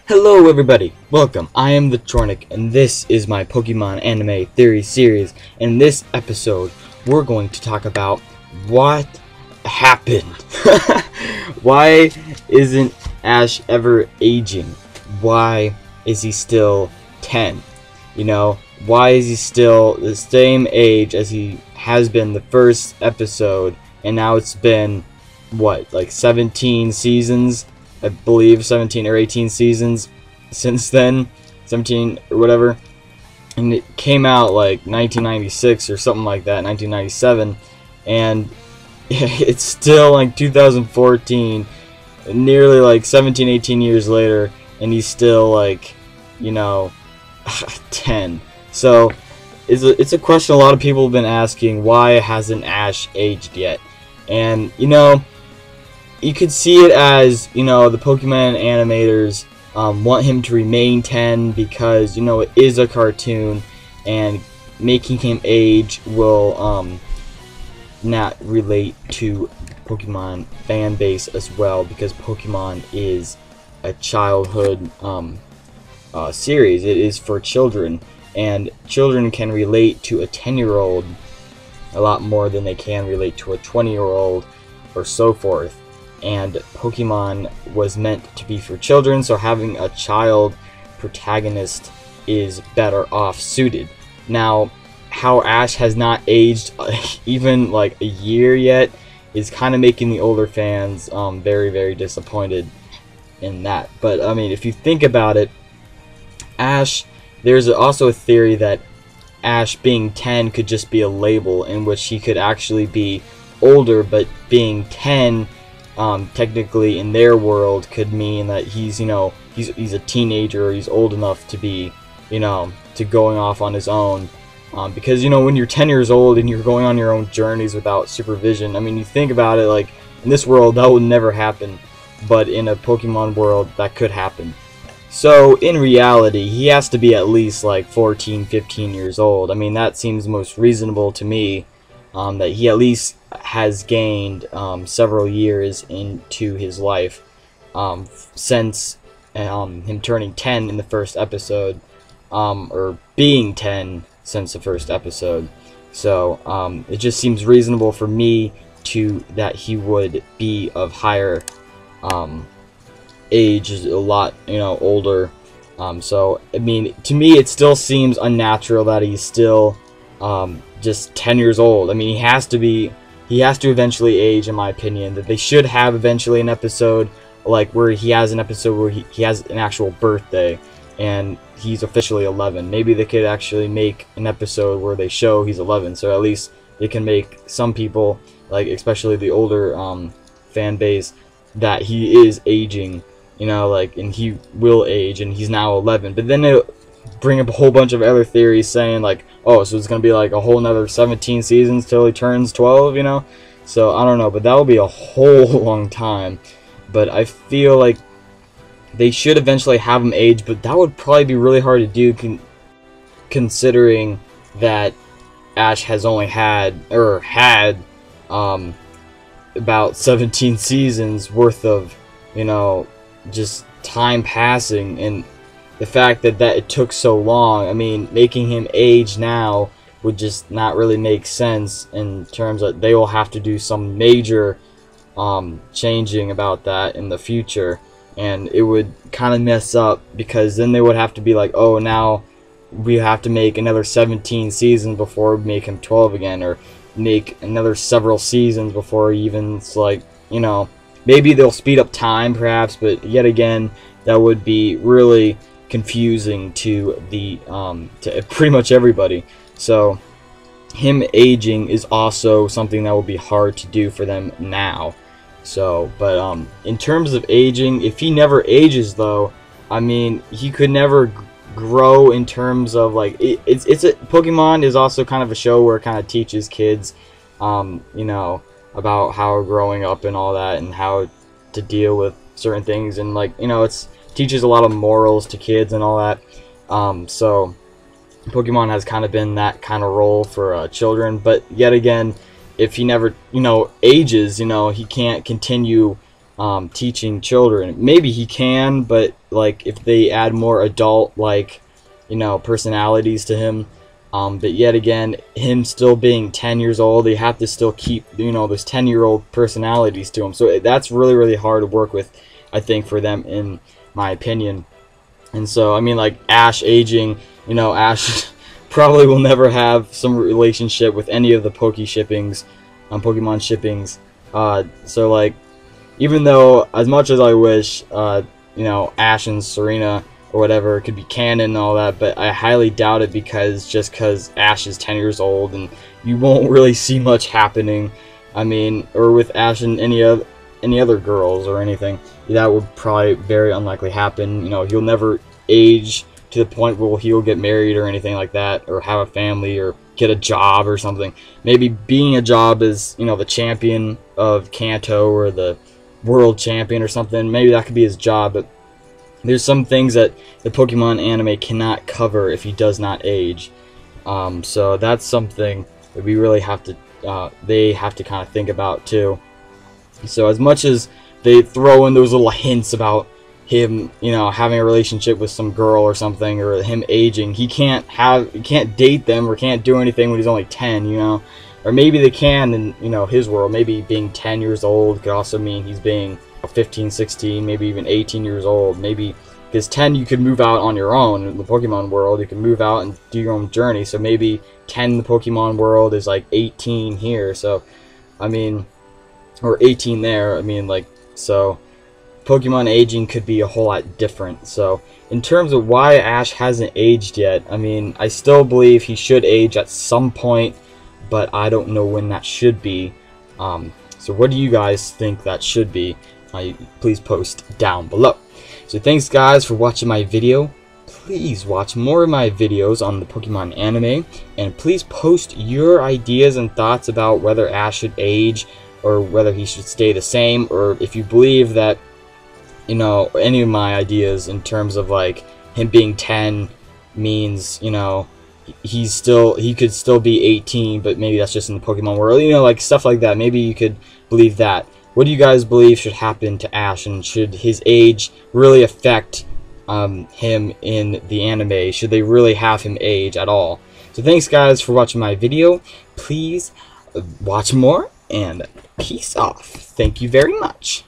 Hello everybody, welcome. I am TheChornick and this is my Pokemon anime theory series. In this episode, we're going to talk about what happened. Why isn't Ash ever aging? Why is he still 10? You know, why is he still the same age as he has been the first episode, and now it's been, what, like 17 seasons? I believe 17 or 18 seasons since then, 17 or whatever, and it came out like 1996 or something like that, 1997, and it's still like 2014, nearly like 17-18 years later, and he's still like, you know, 10. So it's a question a lot of people have been asking: why hasn't Ash aged yet? And you know, you could see it as, you know, the Pokemon animators want him to remain 10 because, you know, it is a cartoon, and making him age will not relate to Pokemon fan base as well, because Pokemon is a childhood series. It is for children, and children can relate to a 10-year-old a lot more than they can relate to a 20-year-old or so forth. And Pokemon was meant to be for children, so having a child protagonist is better off suited. Now, how Ash has not aged even like a year yet is kind of making the older fans very, very disappointed in that. But I mean, if you think about it, Ash, there's also a theory that Ash being 10 could just be a label, in which he could actually be older, but being 10 technically in their world could mean that he's, you know, he's a teenager, or he's old enough to be, you know, to going off on his own, because, you know, when you're 10 years old and you're going on your own journeys without supervision, I mean, you think about it, like, in this world that would never happen, but in a Pokemon world that could happen. So in reality, he has to be at least like 14-15 years old. I mean, that seems most reasonable to me, that he at least has gained several years into his life since him turning 10 in the first episode, or being 10 since the first episode. So it just seems reasonable for me that he would be of higher age, a lot, you know, older. So I mean, to me it still seems unnatural that he's still just 10 years old. I mean, he has to eventually age, in my opinion. That they should have eventually an episode like where he has an episode where he has an actual birthday and he's officially 11. Maybe they could actually make an episode where they show he's 11, so at least they can make some people, like especially the older fan base, that he is aging, you know, like, and he will age and he's now 11. But then they bring up a whole bunch of other theories saying like, oh, so it's gonna be like a whole nother 17 seasons till he turns 12, you know. So I don't know, but that will be a whole long time. But I feel like they should eventually have him age, but that would probably be really hard to do, considering that Ash has only had about 17 seasons worth of, you know, just time passing, and the fact that it took so long. I mean, making him age now would just not really make sense, in terms of they will have to do some major changing about that in the future, and it would kind of mess up, because then they would have to be like, oh, now we have to make another 17 seasons before we make him 12 again, or make another several seasons before even it's like, you know, maybe they'll speed up time perhaps, but yet again that would be really confusing to the to pretty much everybody. So him aging is also something that will be hard to do for them now. So, but in terms of aging, if he never ages though, I mean, he could never grow in terms of like, Pokemon is also kind of a show where it kind of teaches kids, you know, about how growing up and all that, and how to deal with certain things, and like, you know, it's teaches a lot of morals to kids and all that. So Pokemon has kind of been that kind of role for children, but yet again, if he never, you know, ages, you know, he can't continue teaching children. Maybe he can, but like if they add more adult, like, you know, personalities to him. But yet again, him still being 10 years old, they have to still keep, you know, those 10-year-old personalities to him. So that's really, really hard to work with, I think, for them, in my opinion. And so, I mean, like, Ash aging, you know, Ash probably will never have some relationship with any of the Pokemon shippings. So, like, even though, as much as I wish, you know, Ash and Serena or whatever could be canon and all that, but I highly doubt it, because Ash is 10 years old and you won't really see much happening. I mean, or with Ash and any other girls or anything, that would probably very unlikely happen. You know, he'll never age to the point where he'll get married or anything like that, or have a family, or get a job or something. Maybe being a job as, you know, the champion of Kanto, or the world champion or something. Maybe that could be his job, but there's some things that the Pokemon anime cannot cover if he does not age. So that's something that we really have to, they have to kind of think about too. So as much as they throw in those little hints about him, you know, having a relationship with some girl or something, or him aging, he can't date them or can't do anything when he's only 10, you know. Or maybe they can in, you know, his world. Maybe being 10 years old could also mean he's being 15, 16, maybe even 18 years old. Maybe, because 10 you could move out on your own. In the Pokemon world, you can move out and do your own journey. So maybe 10 in the Pokemon world is like 18 here. So, I mean, or 18 there. I mean, like, so Pokemon aging could be a whole lot different. So in terms of why Ash hasn't aged yet, I mean, I still believe he should age at some point, but I don't know when that should be. So what do you guys think that should be? Please post down below. So thanks guys for watching my video. Please watch more of my videos on the Pokemon anime, and please post your ideas and thoughts about whether Ash should age, or whether he should stay the same, or if you believe that, you know, any of my ideas in terms of like him being 10 means, you know, he could still be 18, but maybe that's just in the Pokemon world, you know, like stuff like that. Maybe you could believe that. What do you guys believe should happen to Ash, and should his age really affect him in the anime? Should they really have him age at all? So thanks guys for watching my video. Please watch more, and peace off. Thank you very much.